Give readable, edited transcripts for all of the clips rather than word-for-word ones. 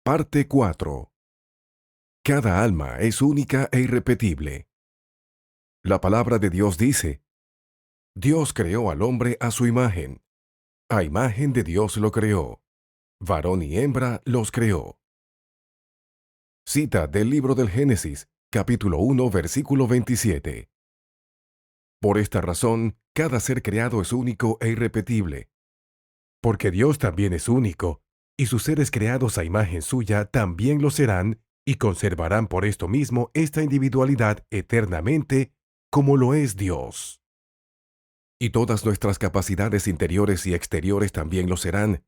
Parte 4. Cada alma es única e irrepetible. La palabra de Dios dice, Dios creó al hombre a su imagen. A imagen de Dios lo creó. Varón y hembra los creó. Cita del libro del Génesis, capítulo 1, versículo 27. Por esta razón, cada ser creado es único e irrepetible. Porque Dios también es único, y sus seres creados a imagen suya también lo serán, y conservarán por esto mismo esta individualidad eternamente, como lo es Dios. Y todas nuestras capacidades interiores y exteriores también lo serán,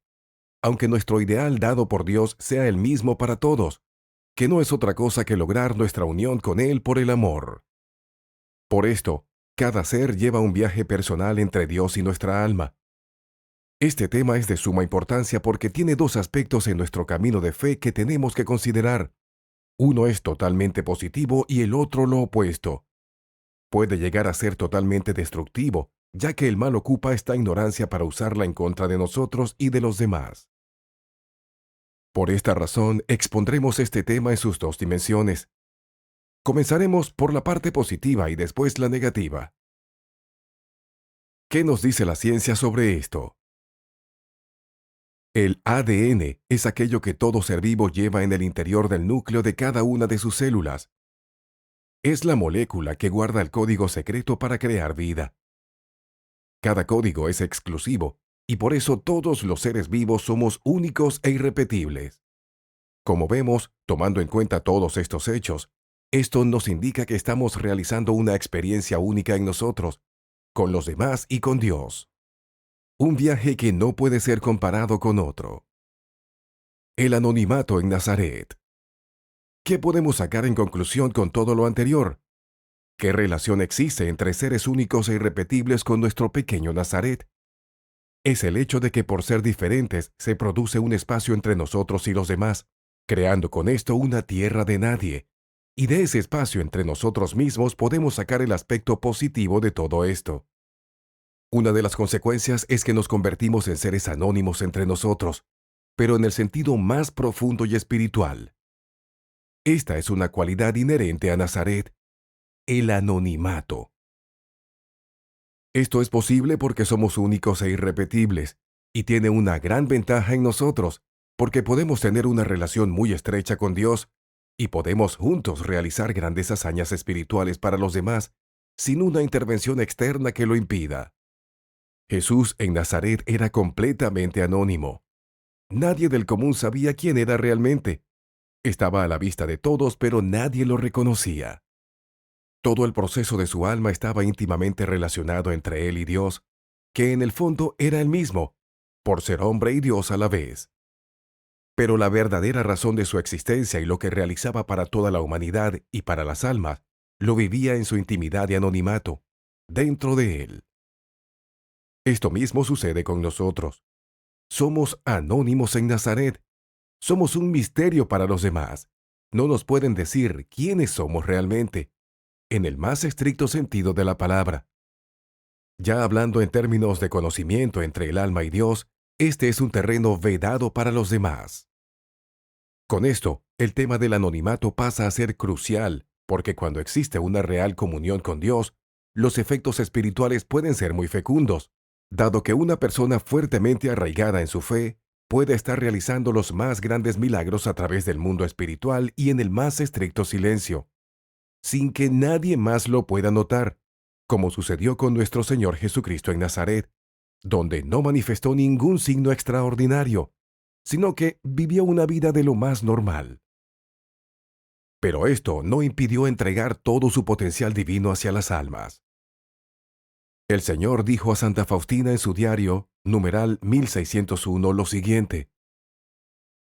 aunque nuestro ideal dado por Dios sea el mismo para todos, que no es otra cosa que lograr nuestra unión con Él por el amor. Por esto, cada ser lleva un viaje personal entre Dios y nuestra alma. Este tema es de suma importancia porque tiene dos aspectos en nuestro camino de fe que tenemos que considerar. Uno es totalmente positivo y el otro lo opuesto. Puede llegar a ser totalmente destructivo, ya que el mal ocupa esta ignorancia para usarla en contra de nosotros y de los demás. Por esta razón, expondremos este tema en sus dos dimensiones. Comenzaremos por la parte positiva y después la negativa. ¿Qué nos dice la ciencia sobre esto? El ADN es aquello que todo ser vivo lleva en el interior del núcleo de cada una de sus células. Es la molécula que guarda el código secreto para crear vida. Cada código es exclusivo, y por eso todos los seres vivos somos únicos e irrepetibles. Como vemos, tomando en cuenta todos estos hechos, esto nos indica que estamos realizando una experiencia única en nosotros, con los demás y con Dios. Un viaje que no puede ser comparado con otro. El anonimato en Nazaret. ¿Qué podemos sacar en conclusión con todo lo anterior? ¿Qué relación existe entre seres únicos e irrepetibles con nuestro pequeño Nazaret? Es el hecho de que por ser diferentes se produce un espacio entre nosotros y los demás, creando con esto una tierra de nadie. Y de ese espacio entre nosotros mismos podemos sacar el aspecto positivo de todo esto. Una de las consecuencias es que nos convertimos en seres anónimos entre nosotros, pero en el sentido más profundo y espiritual. Esta es una cualidad inherente a Nazaret, el anonimato. Esto es posible porque somos únicos e irrepetibles, y tiene una gran ventaja en nosotros, porque podemos tener una relación muy estrecha con Dios, y podemos juntos realizar grandes hazañas espirituales para los demás, sin una intervención externa que lo impida. Jesús en Nazaret era completamente anónimo. Nadie del común sabía quién era realmente. Estaba a la vista de todos, pero nadie lo reconocía. Todo el proceso de su alma estaba íntimamente relacionado entre él y Dios, que en el fondo era el mismo, por ser hombre y Dios a la vez. Pero la verdadera razón de su existencia y lo que realizaba para toda la humanidad y para las almas, lo vivía en su intimidad y anonimato, dentro de él. Esto mismo sucede con nosotros. Somos anónimos en Nazaret. Somos un misterio para los demás. No nos pueden decir quiénes somos realmente, en el más estricto sentido de la palabra. Ya hablando en términos de conocimiento entre el alma y Dios, este es un terreno vedado para los demás. Con esto, el tema del anonimato pasa a ser crucial, porque cuando existe una real comunión con Dios, los efectos espirituales pueden ser muy fecundos, dado que una persona fuertemente arraigada en su fe puede estar realizando los más grandes milagros a través del mundo espiritual y en el más estricto silencio, sin que nadie más lo pueda notar, como sucedió con nuestro Señor Jesucristo en Nazaret, donde no manifestó ningún signo extraordinario, sino que vivió una vida de lo más normal. Pero esto no impidió entregar todo su potencial divino hacia las almas. El Señor dijo a Santa Faustina en su diario, numeral 1601, lo siguiente: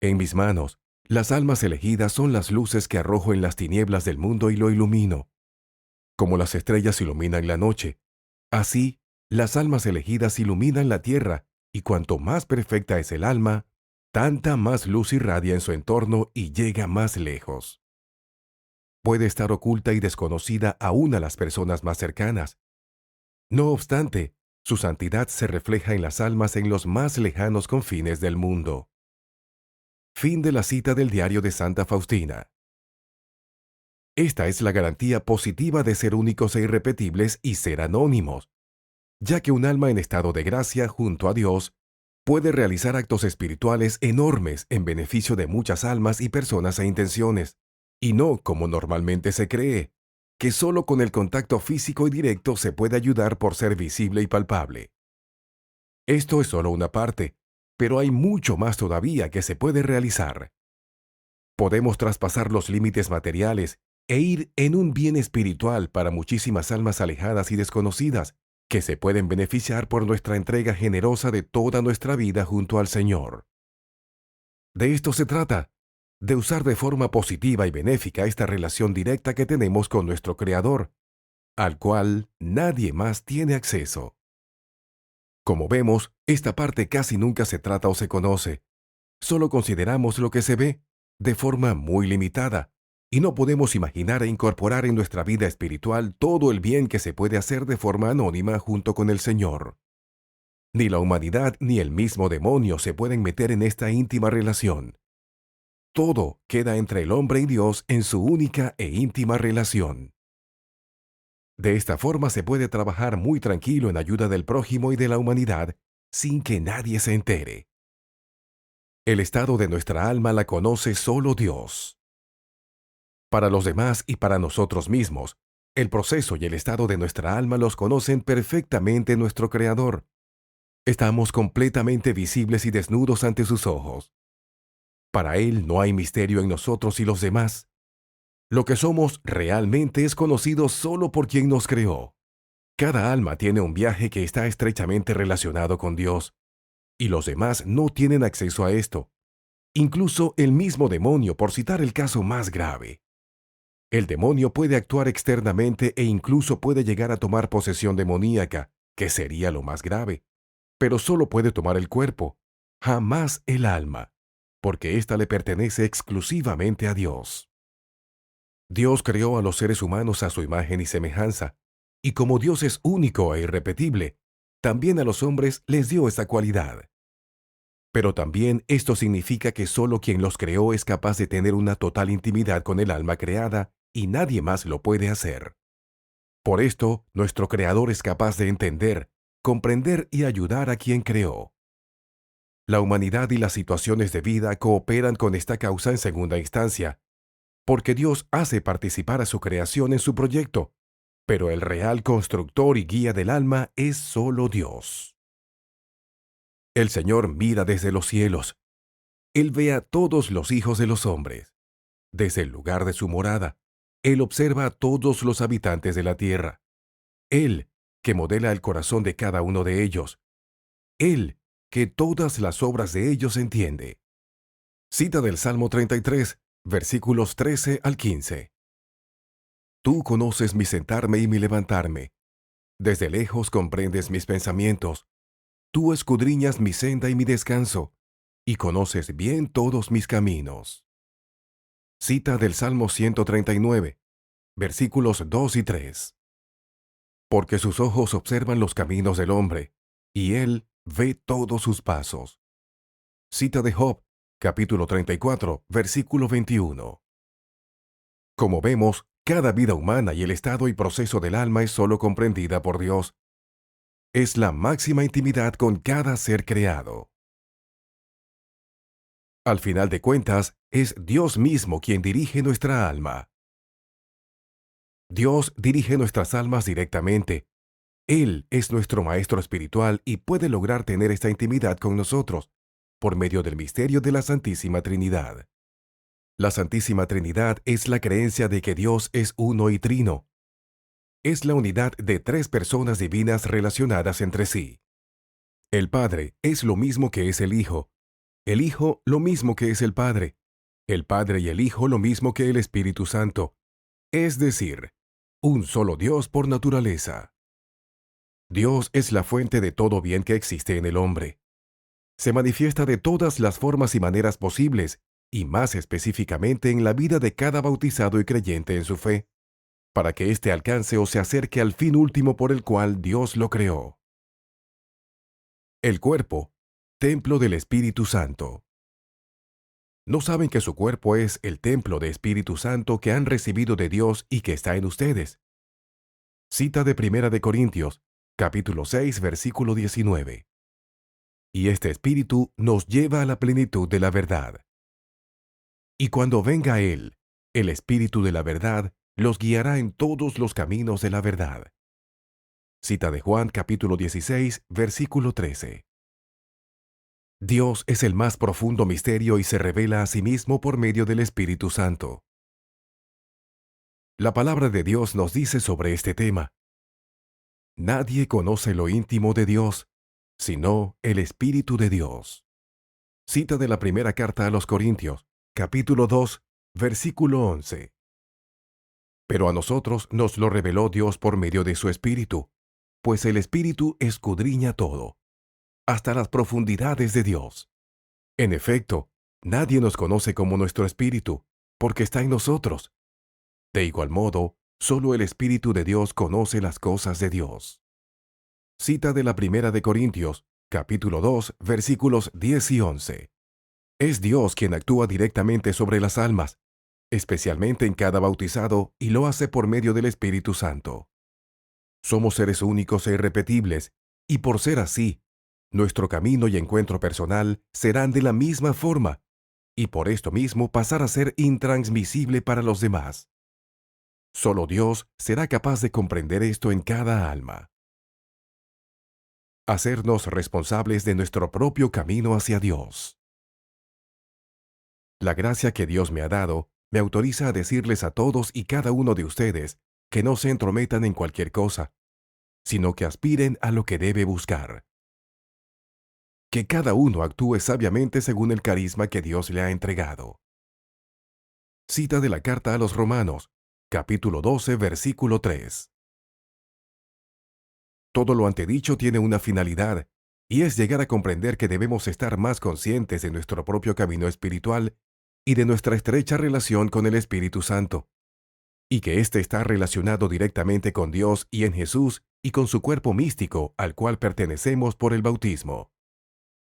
En mis manos, las almas elegidas son las luces que arrojo en las tinieblas del mundo y lo ilumino. Como las estrellas iluminan la noche, así, las almas elegidas iluminan la tierra, y cuanto más perfecta es el alma, tanta más luz irradia en su entorno y llega más lejos. Puede estar oculta y desconocida aún a las personas más cercanas. No obstante, su santidad se refleja en las almas en los más lejanos confines del mundo. Fin de la cita del diario de Santa Faustina. Esta es la garantía positiva de ser únicos e irrepetibles y ser anónimos, ya que un alma en estado de gracia junto a Dios puede realizar actos espirituales enormes en beneficio de muchas almas y personas e intenciones, y no como normalmente se cree, que solo con el contacto físico y directo se puede ayudar por ser visible y palpable. Esto es solo una parte, pero hay mucho más todavía que se puede realizar. Podemos traspasar los límites materiales e ir en un bien espiritual para muchísimas almas alejadas y desconocidas, que se pueden beneficiar por nuestra entrega generosa de toda nuestra vida junto al Señor. De esto se trata, de usar de forma positiva y benéfica esta relación directa que tenemos con nuestro Creador, al cual nadie más tiene acceso. Como vemos, esta parte casi nunca se trata o se conoce. Solo consideramos lo que se ve, de forma muy limitada, y no podemos imaginar e incorporar en nuestra vida espiritual todo el bien que se puede hacer de forma anónima junto con el Señor. Ni la humanidad ni el mismo demonio se pueden meter en esta íntima relación. Todo queda entre el hombre y Dios en su única e íntima relación. De esta forma se puede trabajar muy tranquilo en ayuda del prójimo y de la humanidad sin que nadie se entere. El estado de nuestra alma la conoce solo Dios. Para los demás y para nosotros mismos, el proceso y el estado de nuestra alma los conocen perfectamente nuestro Creador. Estamos completamente visibles y desnudos ante sus ojos. Para Él no hay misterio en nosotros y los demás. Lo que somos realmente es conocido solo por quien nos creó. Cada alma tiene un viaje que está estrechamente relacionado con Dios, y los demás no tienen acceso a esto. Incluso el mismo demonio, por citar el caso más grave. El demonio puede actuar externamente e incluso puede llegar a tomar posesión demoníaca, que sería lo más grave. Pero solo puede tomar el cuerpo, jamás el alma, porque ésta le pertenece exclusivamente a Dios. Dios creó a los seres humanos a su imagen y semejanza, y como Dios es único e irrepetible, también a los hombres les dio esa cualidad. Pero también esto significa que solo quien los creó es capaz de tener una total intimidad con el alma creada y nadie más lo puede hacer. Por esto, nuestro Creador es capaz de entender, comprender y ayudar a quien creó. La humanidad y las situaciones de vida cooperan con esta causa en segunda instancia, porque Dios hace participar a su creación en su proyecto, pero el real constructor y guía del alma es solo Dios. El Señor mira desde los cielos. Él ve a todos los hijos de los hombres. Desde el lugar de su morada, Él observa a todos los habitantes de la tierra. Él, que modela el corazón de cada uno de ellos. Él, que todas las obras de ellos entiende. Cita del Salmo 33, versículos 13 al 15. Tú conoces mi sentarme y mi levantarme. Desde lejos comprendes mis pensamientos. Tú escudriñas mi senda y mi descanso, y conoces bien todos mis caminos. Cita del Salmo 139, versículos 2 y 3. Porque sus ojos observan los caminos del hombre, y él ve todos sus pasos. Cita de Job, capítulo 34, versículo 21. Como vemos, cada vida humana y el estado y proceso del alma es solo comprendida por Dios. Es la máxima intimidad con cada ser creado. Al final de cuentas, es Dios mismo quien dirige nuestra alma. Dios dirige nuestras almas directamente. Él es nuestro Maestro espiritual y puede lograr tener esta intimidad con nosotros, por medio del misterio de la Santísima Trinidad. La Santísima Trinidad es la creencia de que Dios es uno y trino. Es la unidad de tres personas divinas relacionadas entre sí. El Padre es lo mismo que es el Hijo lo mismo que es el Padre y el Hijo lo mismo que el Espíritu Santo, es decir, un solo Dios por naturaleza. Dios es la fuente de todo bien que existe en el hombre. Se manifiesta de todas las formas y maneras posibles, y más específicamente en la vida de cada bautizado y creyente en su fe, para que éste alcance o se acerque al fin último por el cual Dios lo creó. El cuerpo, templo del Espíritu Santo. ¿No saben que su cuerpo es el templo de Espíritu Santo que han recibido de Dios y que está en ustedes? Cita de Primera de Corintios, capítulo 6, versículo 19. Y este Espíritu nos lleva a la plenitud de la verdad. Y cuando venga Él, el Espíritu de la verdad, los guiará en todos los caminos de la verdad. Cita de Juan capítulo 16, versículo 13. Dios es el más profundo misterio y se revela a sí mismo por medio del Espíritu Santo. La palabra de Dios nos dice sobre este tema: nadie conoce lo íntimo de Dios, sino el Espíritu de Dios. Cita de la primera carta a los Corintios, capítulo 2, versículo 11. Pero a nosotros nos lo reveló Dios por medio de su Espíritu, pues el Espíritu escudriña todo, hasta las profundidades de Dios. En efecto, nadie nos conoce como nuestro Espíritu, porque está en nosotros. De igual modo, solo el Espíritu de Dios conoce las cosas de Dios. Cita de la primera de Corintios, capítulo 2, versículos 10 y 11. Es Dios quien actúa directamente sobre las almas, especialmente en cada bautizado, y lo hace por medio del Espíritu Santo. Somos seres únicos e irrepetibles, y por ser así, nuestro camino y encuentro personal serán de la misma forma, y por esto mismo pasar a ser intransmisible para los demás. Solo Dios será capaz de comprender esto en cada alma. Hacernos responsables de nuestro propio camino hacia Dios. La gracia que Dios me ha dado me autoriza a decirles a todos y cada uno de ustedes que no se entrometan en cualquier cosa, sino que aspiren a lo que debe buscar. Que cada uno actúe sabiamente según el carisma que Dios le ha entregado. Cita de la carta a los Romanos, capítulo 12, versículo 3. Todo lo antedicho tiene una finalidad, y es llegar a comprender que debemos estar más conscientes de nuestro propio camino espiritual y de nuestra estrecha relación con el Espíritu Santo, y que éste está relacionado directamente con Dios y en Jesús y con su cuerpo místico al cual pertenecemos por el bautismo.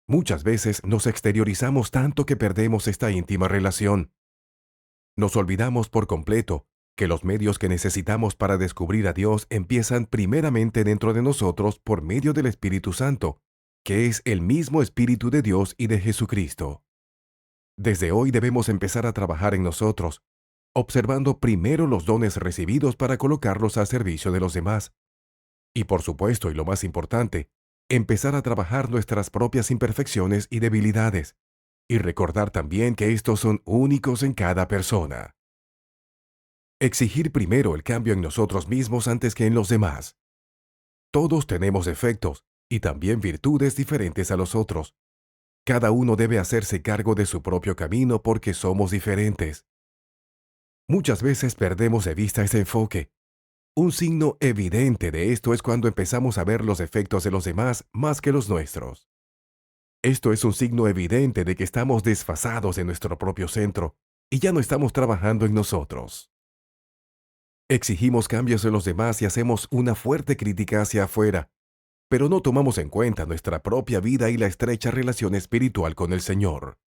Muchas veces nos exteriorizamos tanto que perdemos esta íntima relación. Nos olvidamos por completo que los medios que necesitamos para descubrir a Dios empiezan primeramente dentro de nosotros por medio del Espíritu Santo, que es el mismo Espíritu de Dios y de Jesucristo. Desde hoy debemos empezar a trabajar en nosotros, observando primero los dones recibidos para colocarlos a servicio de los demás. Y por supuesto, y lo más importante, empezar a trabajar nuestras propias imperfecciones y debilidades, y recordar también que estos son únicos en cada persona. Exigir primero el cambio en nosotros mismos antes que en los demás. Todos tenemos defectos y también virtudes diferentes a los otros. Cada uno debe hacerse cargo de su propio camino porque somos diferentes. Muchas veces perdemos de vista ese enfoque. Un signo evidente de esto es cuando empezamos a ver los defectos de los demás más que los nuestros. Esto es un signo evidente de que estamos desfasados en nuestro propio centro y ya no estamos trabajando en nosotros. Exigimos cambios de los demás y hacemos una fuerte crítica hacia afuera, pero no tomamos en cuenta nuestra propia vida y la estrecha relación espiritual con el Señor.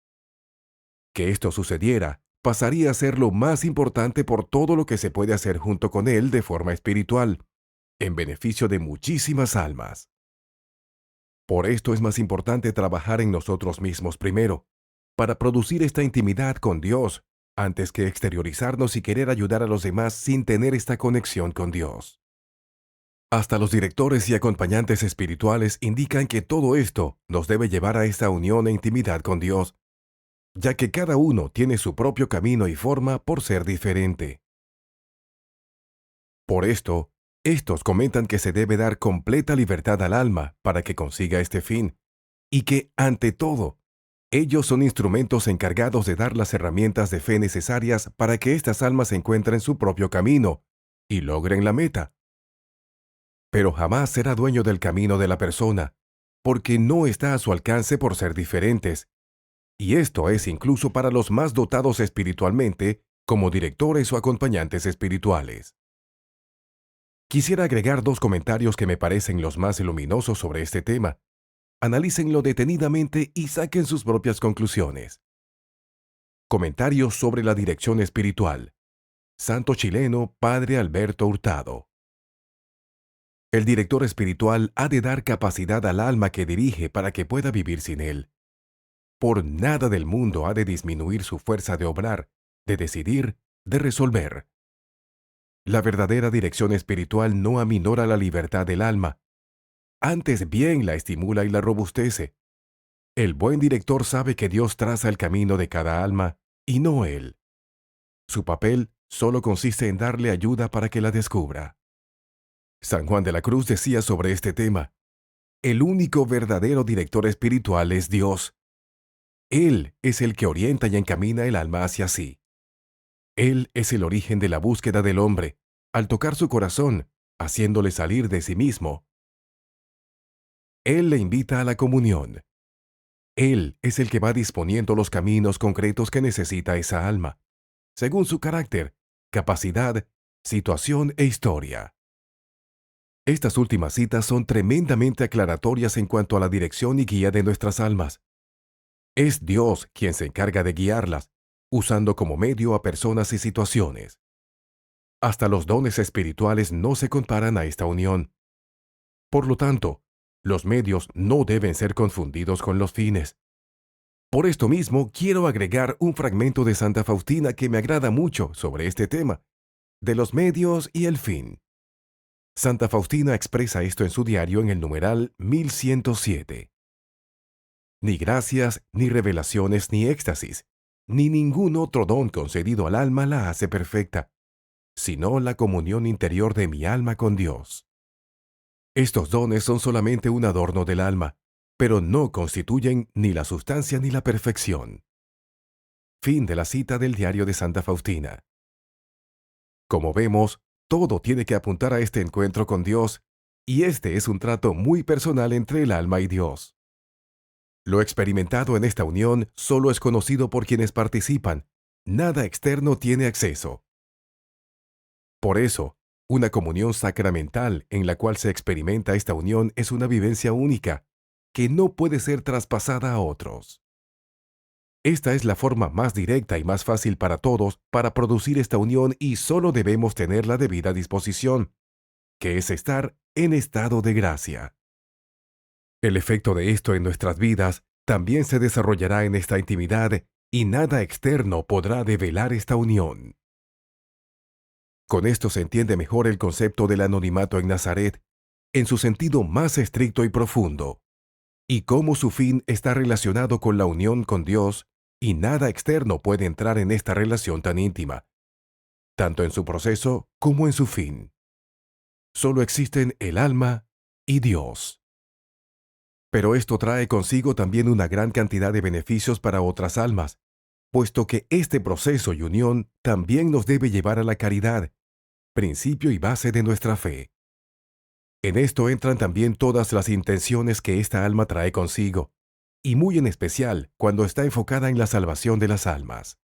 Que esto sucediera pasaría a ser lo más importante por todo lo que se puede hacer junto con Él de forma espiritual, en beneficio de muchísimas almas. Por esto es más importante trabajar en nosotros mismos primero, para producir esta intimidad con Dios, antes que exteriorizarnos y querer ayudar a los demás sin tener esta conexión con Dios. Hasta los directores y acompañantes espirituales indican que todo esto nos debe llevar a esta unión e intimidad con Dios, ya que cada uno tiene su propio camino y forma por ser diferente. Por esto, estos comentan que se debe dar completa libertad al alma para que consiga este fin, y que, ante todo, ellos son instrumentos encargados de dar las herramientas de fe necesarias para que estas almas encuentren su propio camino y logren la meta. Pero jamás será dueño del camino de la persona, porque no está a su alcance por ser diferentes, y esto es incluso para los más dotados espiritualmente, como directores o acompañantes espirituales. Quisiera agregar dos comentarios que me parecen los más luminosos sobre este tema. Analícenlo detenidamente y saquen sus propias conclusiones. Comentarios sobre la dirección espiritual. Santo chileno Padre Alberto Hurtado. El director espiritual ha de dar capacidad al alma que dirige para que pueda vivir sin él. Por nada del mundo ha de disminuir su fuerza de obrar, de decidir, de resolver. La verdadera dirección espiritual no aminora la libertad del alma, antes bien la estimula y la robustece. El buen director sabe que Dios traza el camino de cada alma, y no él. Su papel solo consiste en darle ayuda para que la descubra. San Juan de la Cruz decía sobre este tema: el único verdadero director espiritual es Dios. Él es el que orienta y encamina el alma hacia sí. Él es el origen de la búsqueda del hombre, al tocar su corazón, haciéndole salir de sí mismo. Él le invita a la comunión. Él es el que va disponiendo los caminos concretos que necesita esa alma, según su carácter, capacidad, situación e historia. Estas últimas citas son tremendamente aclaratorias en cuanto a la dirección y guía de nuestras almas. Es Dios quien se encarga de guiarlas, usando como medio a personas y situaciones. Hasta los dones espirituales no se comparan a esta unión. Por lo tanto, los medios no deben ser confundidos con los fines. Por esto mismo, quiero agregar un fragmento de Santa Faustina que me agrada mucho sobre este tema, de los medios y el fin. Santa Faustina expresa esto en su diario en el numeral 1107. Ni gracias, ni revelaciones, ni éxtasis, ni ningún otro don concedido al alma la hace perfecta, sino la comunión interior de mi alma con Dios. Estos dones son solamente un adorno del alma, pero no constituyen ni la sustancia ni la perfección. Fin de la cita del diario de Santa Faustina. Como vemos, todo tiene que apuntar a este encuentro con Dios, y este es un trato muy personal entre el alma y Dios. Lo experimentado en esta unión solo es conocido por quienes participan. Nada externo tiene acceso. Por eso, una comunión sacramental en la cual se experimenta esta unión es una vivencia única, que no puede ser traspasada a otros. Esta es la forma más directa y más fácil para todos para producir esta unión y solo debemos tener la debida disposición, que es estar en estado de gracia. El efecto de esto en nuestras vidas también se desarrollará en esta intimidad y nada externo podrá develar esta unión. Con esto se entiende mejor el concepto del anonimato en Nazaret, en su sentido más estricto y profundo, y cómo su fin está relacionado con la unión con Dios, y nada externo puede entrar en esta relación tan íntima, tanto en su proceso como en su fin. Solo existen el alma y Dios. Pero esto trae consigo también una gran cantidad de beneficios para otras almas, puesto que este proceso y unión también nos debe llevar a la caridad, principio y base de nuestra fe. En esto entran también todas las intenciones que esta alma trae consigo, y muy en especial cuando está enfocada en la salvación de las almas.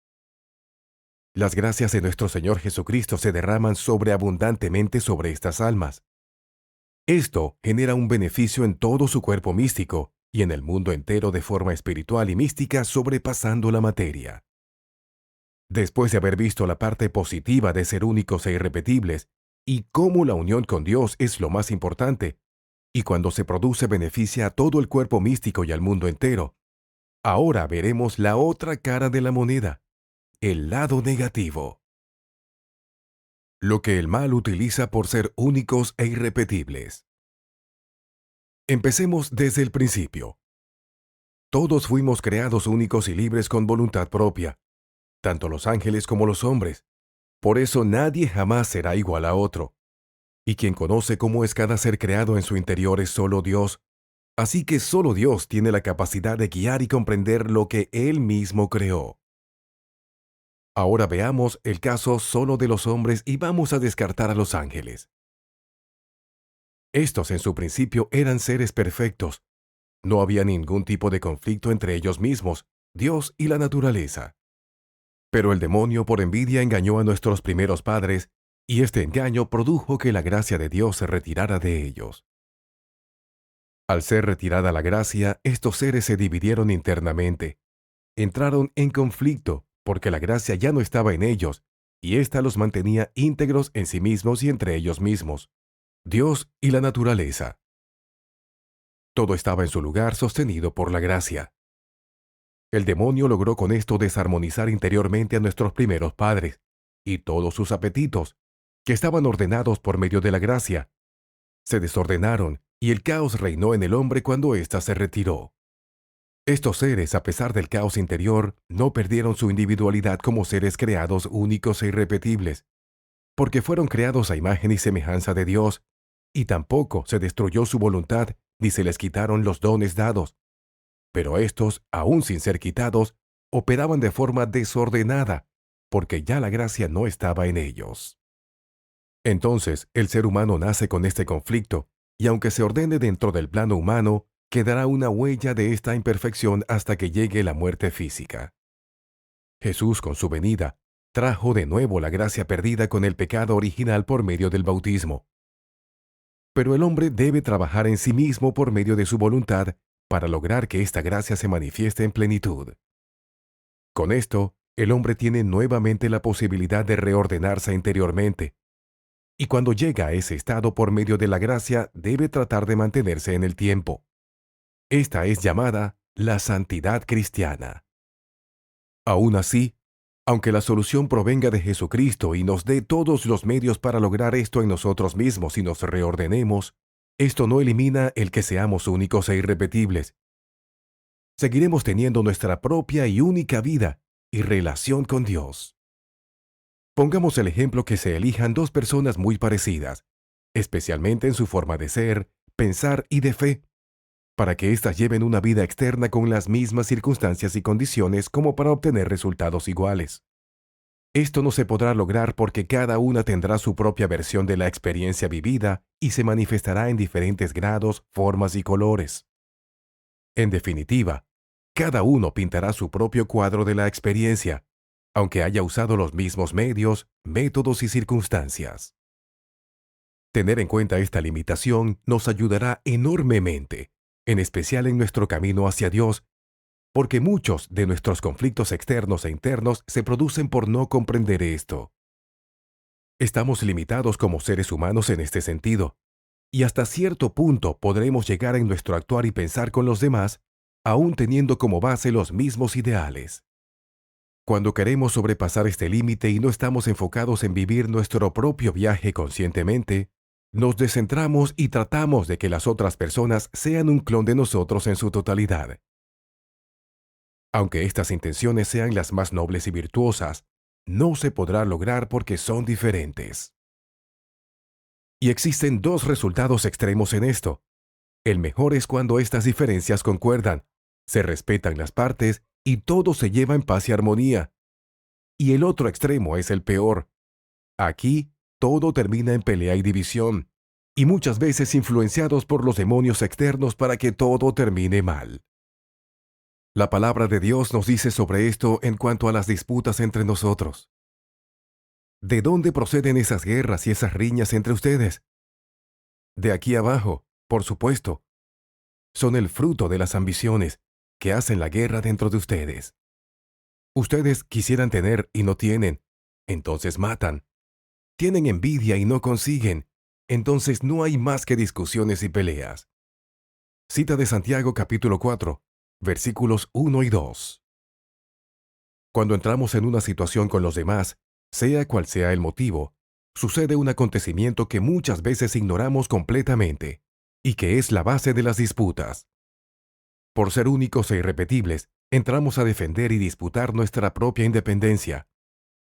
Las gracias de nuestro Señor Jesucristo se derraman sobreabundantemente sobre estas almas. Esto genera un beneficio en todo su cuerpo místico y en el mundo entero de forma espiritual y mística sobrepasando la materia. Después de haber visto la parte positiva de ser únicos e irrepetibles, y cómo la unión con Dios es lo más importante, y cuando se produce beneficia a todo el cuerpo místico y al mundo entero, ahora veremos la otra cara de la moneda, el lado negativo. Lo que el mal utiliza por ser únicos e irrepetibles. Empecemos desde el principio. Todos fuimos creados únicos y libres con voluntad propia, tanto los ángeles como los hombres. Por eso nadie jamás será igual a otro. Y quien conoce cómo es cada ser creado en su interior es solo Dios. Así que solo Dios tiene la capacidad de guiar y comprender lo que Él mismo creó. Ahora veamos el caso solo de los hombres y vamos a descartar a los ángeles. Estos en su principio eran seres perfectos. No había ningún tipo de conflicto entre ellos mismos, Dios y la naturaleza. Pero el demonio por envidia engañó a nuestros primeros padres, y este engaño produjo que la gracia de Dios se retirara de ellos. Al ser retirada la gracia, estos seres se dividieron internamente. Entraron en conflicto, porque la gracia ya no estaba en ellos, y ésta los mantenía íntegros en sí mismos y entre ellos mismos. Dios y la naturaleza. Todo estaba en su lugar sostenido por la gracia. El demonio logró con esto desarmonizar interiormente a nuestros primeros padres, y todos sus apetitos, que estaban ordenados por medio de la gracia, se desordenaron y el caos reinó en el hombre cuando ésta se retiró. Estos seres, a pesar del caos interior, no perdieron su individualidad como seres creados únicos e irrepetibles, porque fueron creados a imagen y semejanza de Dios, y tampoco se destruyó su voluntad ni se les quitaron los dones dados. Pero estos, aún sin ser quitados, operaban de forma desordenada, porque ya la gracia no estaba en ellos. Entonces, el ser humano nace con este conflicto, y aunque se ordene dentro del plano humano, quedará una huella de esta imperfección hasta que llegue la muerte física. Jesús, con su venida, trajo de nuevo la gracia perdida con el pecado original por medio del bautismo. Pero el hombre debe trabajar en sí mismo por medio de su voluntad para lograr que esta gracia se manifieste en plenitud. Con esto, el hombre tiene nuevamente la posibilidad de reordenarse interiormente, y cuando llega a ese estado por medio de la gracia debe tratar de mantenerse en el tiempo. Esta es llamada la santidad cristiana. Aún así, aunque la solución provenga de Jesucristo y nos dé todos los medios para lograr esto en nosotros mismos y nos reordenemos, esto no elimina el que seamos únicos e irrepetibles. Seguiremos teniendo nuestra propia y única vida y relación con Dios. Pongamos el ejemplo que se elijan dos personas muy parecidas, especialmente en su forma de ser, pensar y de fe, para que éstas lleven una vida externa con las mismas circunstancias y condiciones como para obtener resultados iguales. Esto no se podrá lograr porque cada una tendrá su propia versión de la experiencia vivida y se manifestará en diferentes grados, formas y colores. En definitiva, cada uno pintará su propio cuadro de la experiencia, aunque haya usado los mismos medios, métodos y circunstancias. Tener en cuenta esta limitación nos ayudará enormemente, en especial en nuestro camino hacia Dios, porque muchos de nuestros conflictos externos e internos se producen por no comprender esto. Estamos limitados como seres humanos en este sentido, y hasta cierto punto podremos llegar en nuestro actuar y pensar con los demás, aún teniendo como base los mismos ideales. Cuando queremos sobrepasar este límite y no estamos enfocados en vivir nuestro propio viaje conscientemente, nos descentramos y tratamos de que las otras personas sean un clon de nosotros en su totalidad. Aunque estas intenciones sean las más nobles y virtuosas, no se podrá lograr porque son diferentes. Y existen dos resultados extremos en esto. El mejor es cuando estas diferencias concuerdan, se respetan las partes y todo se lleva en paz y armonía. Y el otro extremo es el peor. Aquí, todo termina en pelea y división, y muchas veces influenciados por los demonios externos para que todo termine mal. La palabra de Dios nos dice sobre esto en cuanto a las disputas entre nosotros. ¿De dónde proceden esas guerras y esas riñas entre ustedes? De aquí abajo, por supuesto. Son el fruto de las ambiciones que hacen la guerra dentro de ustedes. Ustedes quisieran tener y no tienen, entonces matan. Tienen envidia y no consiguen, entonces no hay más que discusiones y peleas. Cita de Santiago capítulo 4, versículos 1 y 2. Cuando entramos en una situación con los demás, sea cual sea el motivo, sucede un acontecimiento que muchas veces ignoramos completamente, y que es la base de las disputas. Por ser únicos e irrepetibles, entramos a defender y disputar nuestra propia independencia.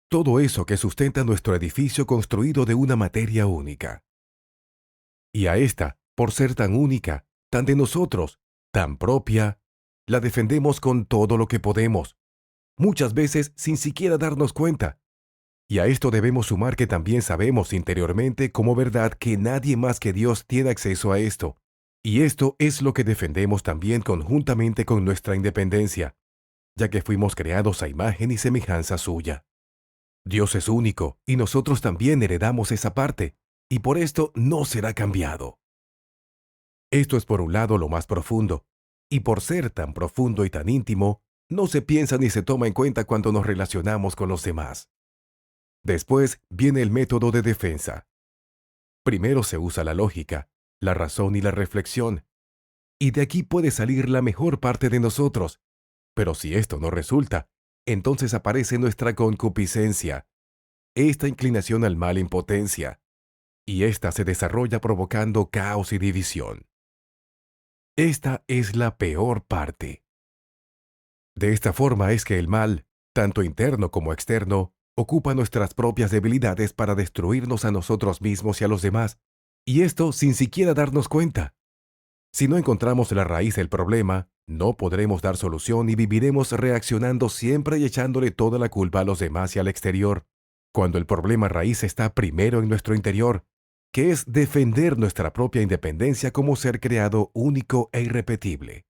Todo eso que sustenta nuestro edificio construido de una materia única. Y a esta, por ser tan única, tan de nosotros, tan propia, la defendemos con todo lo que podemos, muchas veces sin siquiera darnos cuenta. Y a esto debemos sumar que también sabemos interiormente como verdad que nadie más que Dios tiene acceso a esto. Y esto es lo que defendemos también conjuntamente con nuestra independencia, ya que fuimos creados a imagen y semejanza suya. Dios es único y nosotros también heredamos esa parte, y por esto no será cambiado. Esto es por un lado lo más profundo, y por ser tan profundo y tan íntimo, no se piensa ni se toma en cuenta cuando nos relacionamos con los demás. Después viene el método de defensa. Primero se usa la lógica, la razón y la reflexión, y de aquí puede salir la mejor parte de nosotros. Pero si esto no resulta, entonces aparece nuestra concupiscencia, esta inclinación al mal en potencia, y ésta se desarrolla provocando caos y división. Esta es la peor parte. De esta forma es que el mal, tanto interno como externo, ocupa nuestras propias debilidades para destruirnos a nosotros mismos y a los demás, y esto sin siquiera darnos cuenta. Si no encontramos la raíz del problema, no podremos dar solución y viviremos reaccionando siempre y echándole toda la culpa a los demás y al exterior, cuando el problema raíz está primero en nuestro interior, que es defender nuestra propia independencia como ser creado único e irrepetible.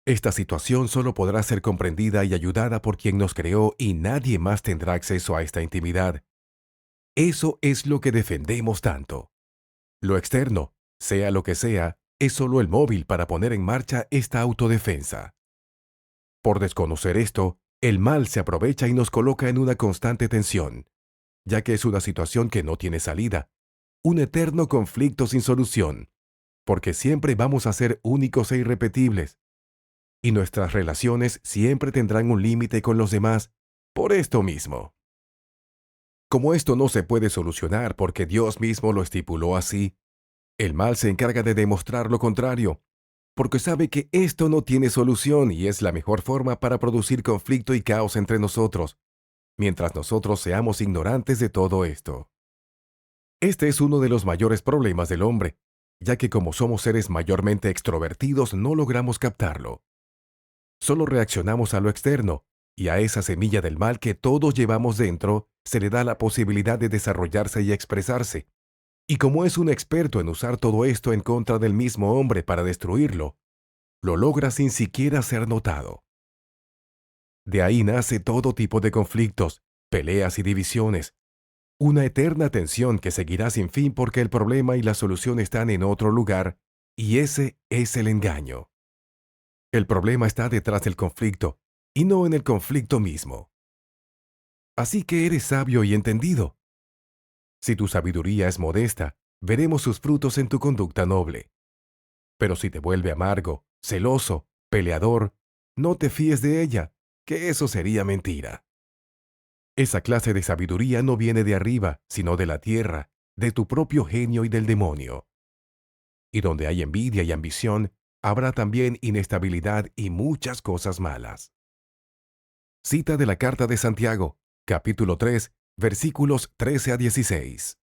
Esta situación solo podrá ser comprendida y ayudada por quien nos creó y nadie más tendrá acceso a esta intimidad. Eso es lo que defendemos tanto. Lo externo, sea lo que sea, es solo el móvil para poner en marcha esta autodefensa. Por desconocer esto, el mal se aprovecha y nos coloca en una constante tensión, ya que es una situación que no tiene salida, un eterno conflicto sin solución, porque siempre vamos a ser únicos e irrepetibles, y nuestras relaciones siempre tendrán un límite con los demás, por esto mismo. Como esto no se puede solucionar porque Dios mismo lo estipuló así, el mal se encarga de demostrar lo contrario, porque sabe que esto no tiene solución y es la mejor forma para producir conflicto y caos entre nosotros, mientras nosotros seamos ignorantes de todo esto. Este es uno de los mayores problemas del hombre, ya que como somos seres mayormente extrovertidos no logramos captarlo. Solo reaccionamos a lo externo, y a esa semilla del mal que todos llevamos dentro se le da la posibilidad de desarrollarse y expresarse. Y como es un experto en usar todo esto en contra del mismo hombre para destruirlo, lo logra sin siquiera ser notado. De ahí nace todo tipo de conflictos, peleas y divisiones, una eterna tensión que seguirá sin fin porque el problema y la solución están en otro lugar, y ese es el engaño. El problema está detrás del conflicto, y no en el conflicto mismo. Así que eres sabio y entendido. Si tu sabiduría es modesta, veremos sus frutos en tu conducta noble. Pero si te vuelve amargo, celoso, peleador, no te fíes de ella, que eso sería mentira. Esa clase de sabiduría no viene de arriba, sino de la tierra, de tu propio genio y del demonio. Y donde hay envidia y ambición, habrá también inestabilidad y muchas cosas malas. Cita de la Carta de Santiago, capítulo 3, versículos 13 a 16.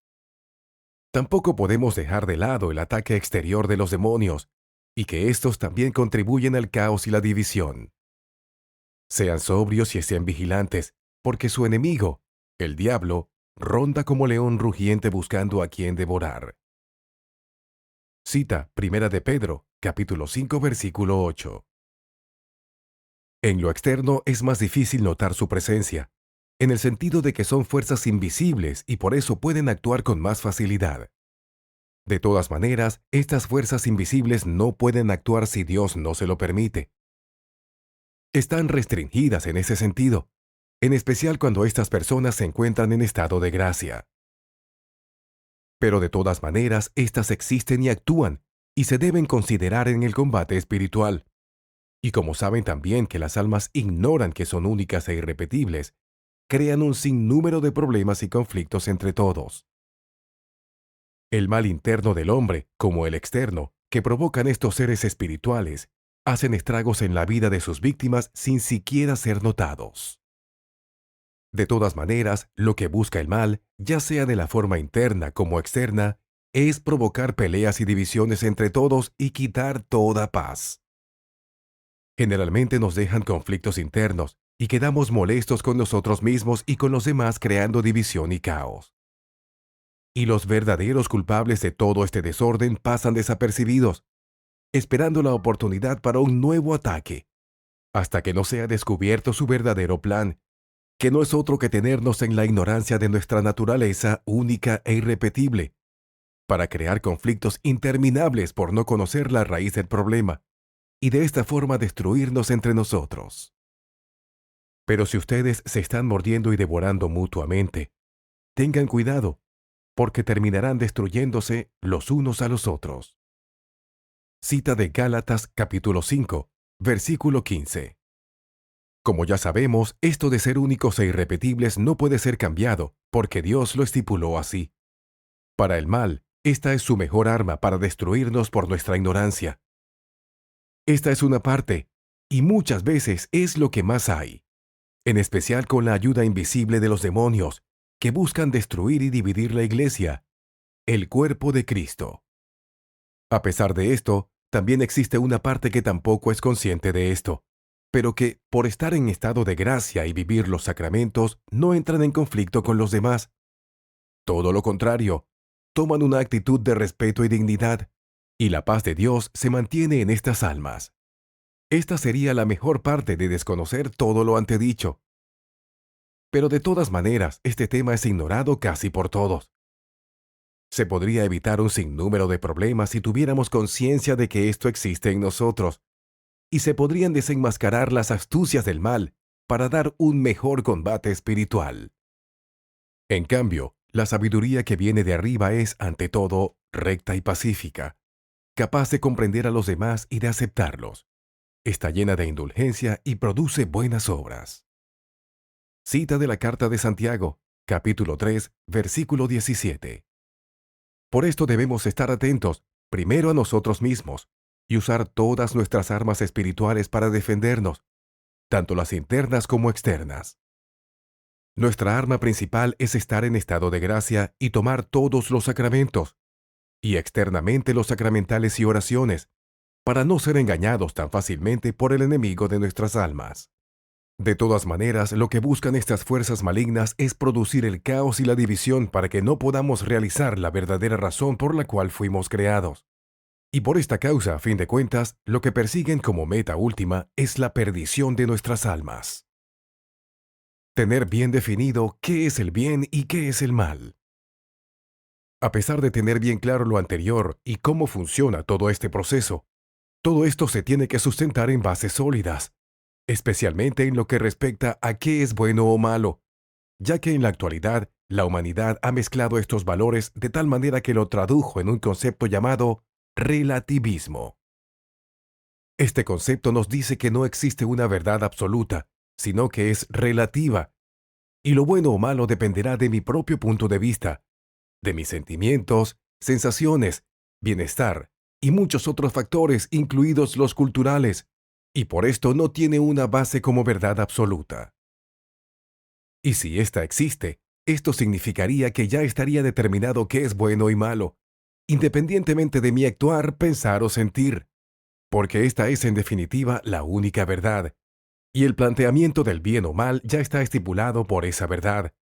Tampoco podemos dejar de lado el ataque exterior de los demonios, y que éstos también contribuyen al caos y la división. Sean sobrios y estén vigilantes, porque su enemigo, el diablo, ronda como león rugiente buscando a quien devorar. Cita Primera de Pedro, capítulo 5, versículo 8. En lo externo es más difícil notar su presencia, en el sentido de que son fuerzas invisibles y por eso pueden actuar con más facilidad. De todas maneras, estas fuerzas invisibles no pueden actuar si Dios no se lo permite. Están restringidas en ese sentido, en especial cuando estas personas se encuentran en estado de gracia. Pero de todas maneras, estas existen y actúan, y se deben considerar en el combate espiritual. Y como saben también que las almas ignoran que son únicas e irrepetibles, crean un sinnúmero de problemas y conflictos entre todos. El mal interno del hombre, como el externo, que provocan estos seres espirituales, hacen estragos en la vida de sus víctimas sin siquiera ser notados. De todas maneras, lo que busca el mal, ya sea de la forma interna como externa, es provocar peleas y divisiones entre todos y quitar toda paz. Generalmente nos dejan conflictos internos y quedamos molestos con nosotros mismos y con los demás creando división y caos. Y los verdaderos culpables de todo este desorden pasan desapercibidos, esperando la oportunidad para un nuevo ataque, hasta que no sea descubierto su verdadero plan, que no es otro que tenernos en la ignorancia de nuestra naturaleza única e irrepetible, para crear conflictos interminables por no conocer la raíz del problema, y de esta forma destruirnos entre nosotros. Pero si ustedes se están mordiendo y devorando mutuamente, tengan cuidado, porque terminarán destruyéndose los unos a los otros. Cita de Gálatas capítulo 5, versículo 15. Como ya sabemos, esto de ser únicos e irrepetibles no puede ser cambiado, porque Dios lo estipuló así. Para el mal, esta es su mejor arma para destruirnos por nuestra ignorancia. Esta es una parte, y muchas veces es lo que más hay, en especial con la ayuda invisible de los demonios, que buscan destruir y dividir la iglesia, el cuerpo de Cristo. A pesar de esto, también existe una parte que tampoco es consciente de esto, pero que, por estar en estado de gracia y vivir los sacramentos, no entran en conflicto con los demás. Todo lo contrario, toman una actitud de respeto y dignidad, y la paz de Dios se mantiene en estas almas. Esta sería la mejor parte de desconocer todo lo antedicho. Pero de todas maneras, este tema es ignorado casi por todos. Se podría evitar un sinnúmero de problemas si tuviéramos conciencia de que esto existe en nosotros, y se podrían desenmascarar las astucias del mal para dar un mejor combate espiritual. En cambio, la sabiduría que viene de arriba es, ante todo, recta y pacífica, capaz de comprender a los demás y de aceptarlos. Está llena de indulgencia y produce buenas obras. Cita de la Carta de Santiago, capítulo 3, versículo 17. Por esto debemos estar atentos, primero a nosotros mismos, y usar todas nuestras armas espirituales para defendernos, tanto las internas como externas. Nuestra arma principal es estar en estado de gracia y tomar todos los sacramentos, y externamente los sacramentales y oraciones, para no ser engañados tan fácilmente por el enemigo de nuestras almas. De todas maneras, lo que buscan estas fuerzas malignas es producir el caos y la división para que no podamos realizar la verdadera razón por la cual fuimos creados. Y por esta causa, a fin de cuentas, lo que persiguen como meta última es la perdición de nuestras almas. Tener bien definido qué es el bien y qué es el mal. A pesar de tener bien claro lo anterior y cómo funciona todo este proceso, todo esto se tiene que sustentar en bases sólidas, especialmente en lo que respecta a qué es bueno o malo, ya que en la actualidad la humanidad ha mezclado estos valores de tal manera que lo tradujo en un concepto llamado relativismo. Este concepto nos dice que no existe una verdad absoluta, sino que es relativa, y lo bueno o malo dependerá de mi propio punto de vista, de mis sentimientos, sensaciones, bienestar y muchos otros factores, incluidos los culturales, y por esto no tiene una base como verdad absoluta. Y si ésta existe, esto significaría que ya estaría determinado qué es bueno y malo, independientemente de mi actuar, pensar o sentir, porque esta es en definitiva la única verdad, y el planteamiento del bien o mal ya está estipulado por esa verdad,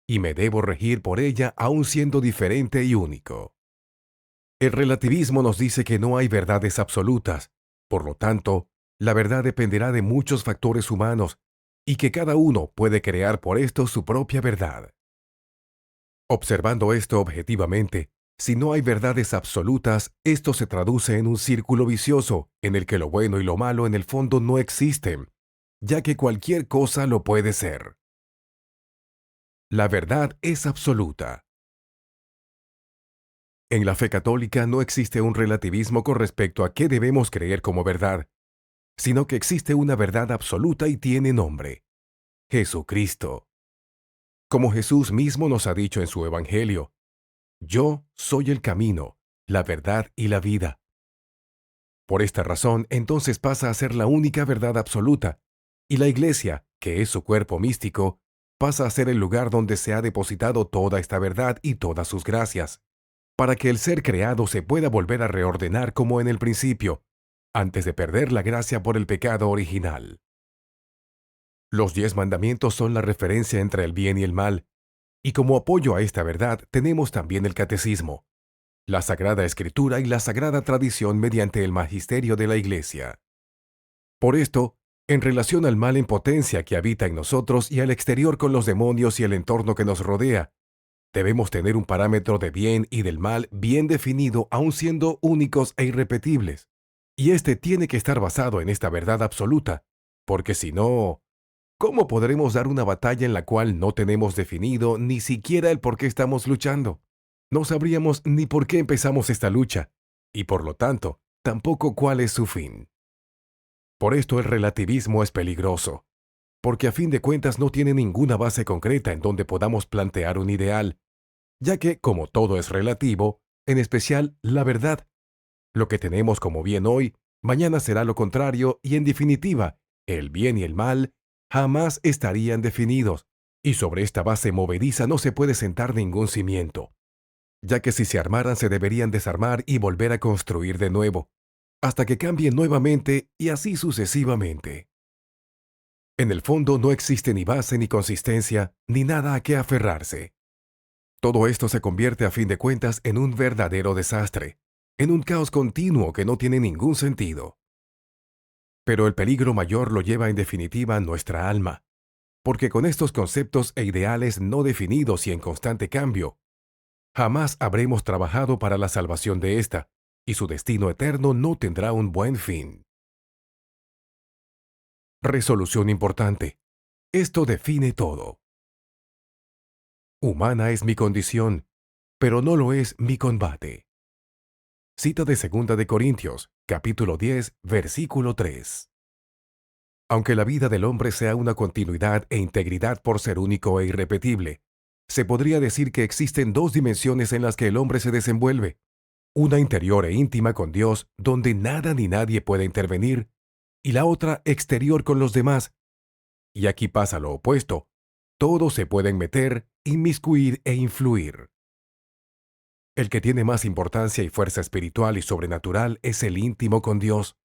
y me debo regir por ella aun siendo diferente y único. El relativismo nos dice que no hay verdades absolutas, por lo tanto, la verdad dependerá de muchos factores humanos, y que cada uno puede crear por esto su propia verdad. Observando esto objetivamente, si no hay verdades absolutas, esto se traduce en un círculo vicioso, en el que lo bueno y lo malo en el fondo no existen, ya que cualquier cosa lo puede ser. La verdad es absoluta. En la fe católica no existe un relativismo con respecto a qué debemos creer como verdad, sino que existe una verdad absoluta y tiene nombre: Jesucristo. Como Jesús mismo nos ha dicho en su Evangelio, yo soy el camino, la verdad y la vida. Por esta razón, entonces pasa a ser la única verdad absoluta, y la Iglesia, que es su cuerpo místico, pasa a ser el lugar donde se ha depositado toda esta verdad y todas sus gracias, para que el ser creado se pueda volver a reordenar como en el principio, antes de perder la gracia por el pecado original. Los 10 mandamientos son la referencia entre el bien y el mal, y como apoyo a esta verdad tenemos también el catecismo, la Sagrada Escritura y la Sagrada Tradición mediante el magisterio de la Iglesia. Por esto, en relación al mal en potencia que habita en nosotros y al exterior con los demonios y el entorno que nos rodea, debemos tener un parámetro de bien y del mal bien definido, aun siendo únicos e irrepetibles. Y este tiene que estar basado en esta verdad absoluta, porque si no, ¿Cómo podremos dar una batalla en la cual no tenemos definido ni siquiera el por qué estamos luchando? No sabríamos ni por qué empezamos esta lucha, y por lo tanto, tampoco cuál es su fin. Por esto el relativismo es peligroso, porque a fin de cuentas no tiene ninguna base concreta en donde podamos plantear un ideal, ya que, como todo es relativo, en especial la verdad, lo que tenemos como bien hoy, mañana será lo contrario y en definitiva, el bien y el mal jamás estarían definidos, y sobre esta base movediza no se puede sentar ningún cimiento, ya que si se armaran se deberían desarmar y volver a construir de nuevo, hasta que cambien nuevamente y así sucesivamente. En el fondo no existe ni base ni consistencia, ni nada a qué aferrarse. Todo esto se convierte a fin de cuentas en un verdadero desastre, en un caos continuo que no tiene ningún sentido. Pero el peligro mayor lo lleva en definitiva nuestra alma, porque con estos conceptos e ideales no definidos y en constante cambio, jamás habremos trabajado para la salvación de ésta, y su destino eterno no tendrá un buen fin. Resolución importante. Esto define todo. Humana es mi condición, pero no lo es mi combate. Cita de 2 de Corintios, capítulo 10, versículo 3. Aunque la vida del hombre sea una continuidad e integridad por ser único e irrepetible, se podría decir que existen dos dimensiones en las que el hombre se desenvuelve. Una interior e íntima con Dios, donde nada ni nadie puede intervenir, y la otra exterior con los demás. Y aquí pasa lo opuesto. Todos se pueden meter, inmiscuir e influir. El que tiene más importancia y fuerza espiritual y sobrenatural es el íntimo con Dios.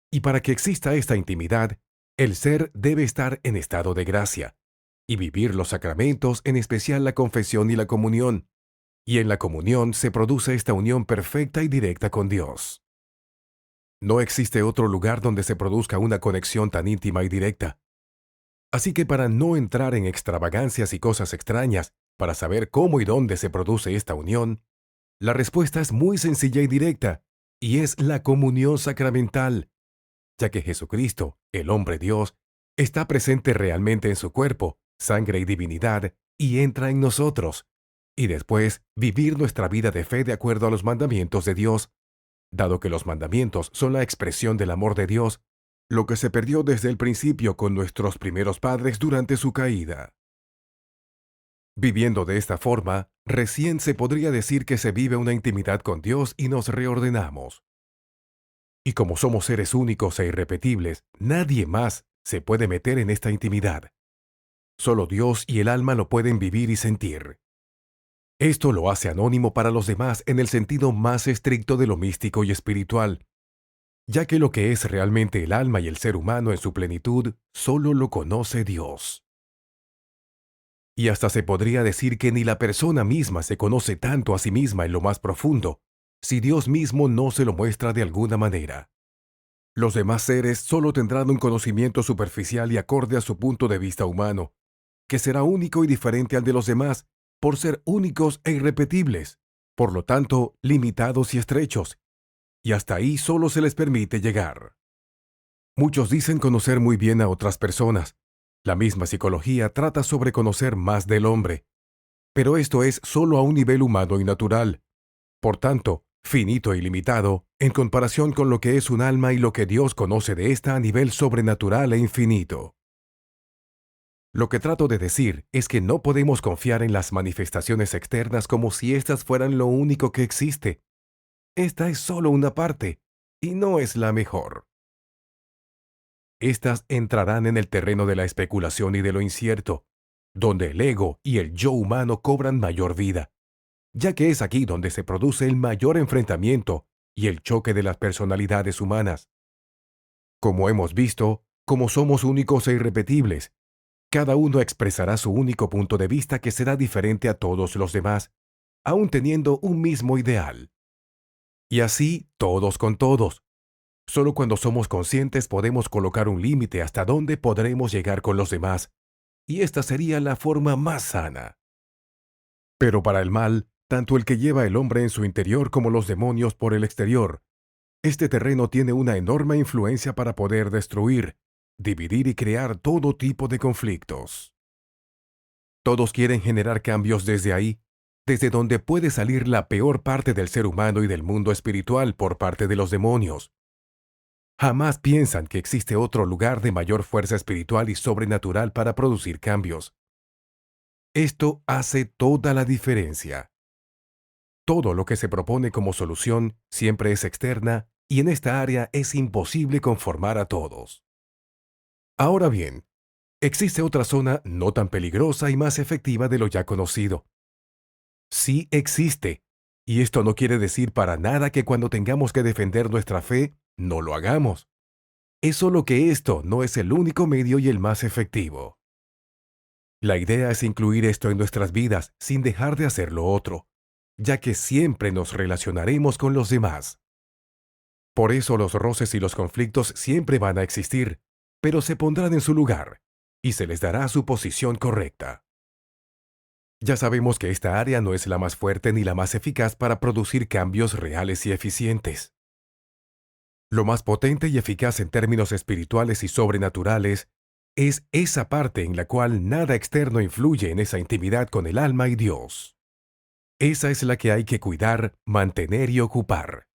Y para que exista esta intimidad, el ser debe estar en estado de gracia, y vivir los sacramentos, en especial la confesión y la comunión. Y en la comunión se produce esta unión perfecta y directa con Dios. No existe otro lugar donde se produzca una conexión tan íntima y directa. Así que para no entrar en extravagancias y cosas extrañas, para saber cómo y dónde se produce esta unión, la respuesta es muy sencilla y directa, y es la comunión sacramental, ya que Jesucristo, el hombre Dios, está presente realmente en su cuerpo, sangre y divinidad, y entra en nosotros, y después vivir nuestra vida de fe de acuerdo a los mandamientos de Dios, dado que los mandamientos son la expresión del amor de Dios, lo que se perdió desde el principio con nuestros primeros padres durante su caída. Viviendo de esta forma, recién se podría decir que se vive una intimidad con Dios y nos reordenamos. Y como somos seres únicos e irrepetibles, nadie más se puede meter en esta intimidad. Solo Dios y el alma lo pueden vivir y sentir. Esto lo hace anónimo para los demás en el sentido más estricto de lo místico y espiritual, ya que lo que es realmente el alma y el ser humano en su plenitud, solo lo conoce Dios. Y hasta se podría decir que ni la persona misma se conoce tanto a sí misma en lo más profundo, si Dios mismo no se lo muestra de alguna manera. Los demás seres solo tendrán un conocimiento superficial y acorde a su punto de vista humano, que será único y diferente al de los demás, por ser únicos e irrepetibles, por lo tanto, limitados y estrechos, y hasta ahí solo se les permite llegar. Muchos dicen conocer muy bien a otras personas. La misma psicología trata sobre conocer más del hombre, pero esto es solo a un nivel humano y natural. Por tanto, finito y limitado, en comparación con lo que es un alma y lo que Dios conoce de ésta a nivel sobrenatural e infinito. Lo que trato de decir es que no podemos confiar en las manifestaciones externas como si éstas fueran lo único que existe. Esta es solo una parte, y no es la mejor. Estas entrarán en el terreno de la especulación y de lo incierto, donde el ego y el yo humano cobran mayor vida, ya que es aquí donde se produce el mayor enfrentamiento y el choque de las personalidades humanas. Como hemos visto, como somos únicos e irrepetibles, cada uno expresará su único punto de vista que será diferente a todos los demás, aun teniendo un mismo ideal. Y así todos con todos. Solo cuando somos conscientes podemos colocar un límite hasta dónde podremos llegar con los demás, y esta sería la forma más sana. Pero para el mal, tanto el que lleva el hombre en su interior como los demonios por el exterior, este terreno tiene una enorme influencia para poder destruir, dividir y crear todo tipo de conflictos. Todos quieren generar cambios desde ahí, desde donde puede salir la peor parte del ser humano y del mundo espiritual por parte de los demonios. Jamás piensan que existe otro lugar de mayor fuerza espiritual y sobrenatural para producir cambios. Esto hace toda la diferencia. Todo lo que se propone como solución siempre es externa y en esta área es imposible conformar a todos. Ahora bien, existe otra zona no tan peligrosa y más efectiva de lo ya conocido. Sí existe, y esto no quiere decir para nada que cuando tengamos que defender nuestra fe, no lo hagamos. Es solo que esto no es el único medio y el más efectivo. La idea es incluir esto en nuestras vidas sin dejar de hacer lo otro, ya que siempre nos relacionaremos con los demás. Por eso los roces y los conflictos siempre van a existir, pero se pondrán en su lugar, y se les dará su posición correcta. Ya sabemos que esta área no es la más fuerte ni la más eficaz para producir cambios reales y eficientes. Lo más potente y eficaz en términos espirituales y sobrenaturales es esa parte en la cual nada externo influye en esa intimidad con el alma y Dios. Esa es la que hay que cuidar, mantener y ocupar.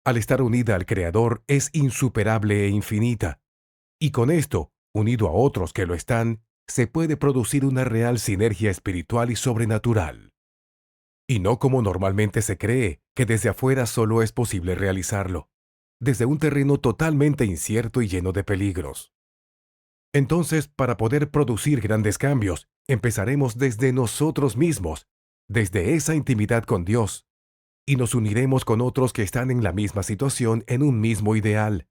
Al estar unida al Creador es insuperable e infinita, y con esto, unido a otros que lo están, se puede producir una real sinergia espiritual y sobrenatural. Y no como normalmente se cree, que desde afuera solo es posible realizarlo, desde un terreno totalmente incierto y lleno de peligros. Entonces, para poder producir grandes cambios, empezaremos desde nosotros mismos, desde esa intimidad con Dios, y nos uniremos con otros que están en la misma situación en un mismo ideal,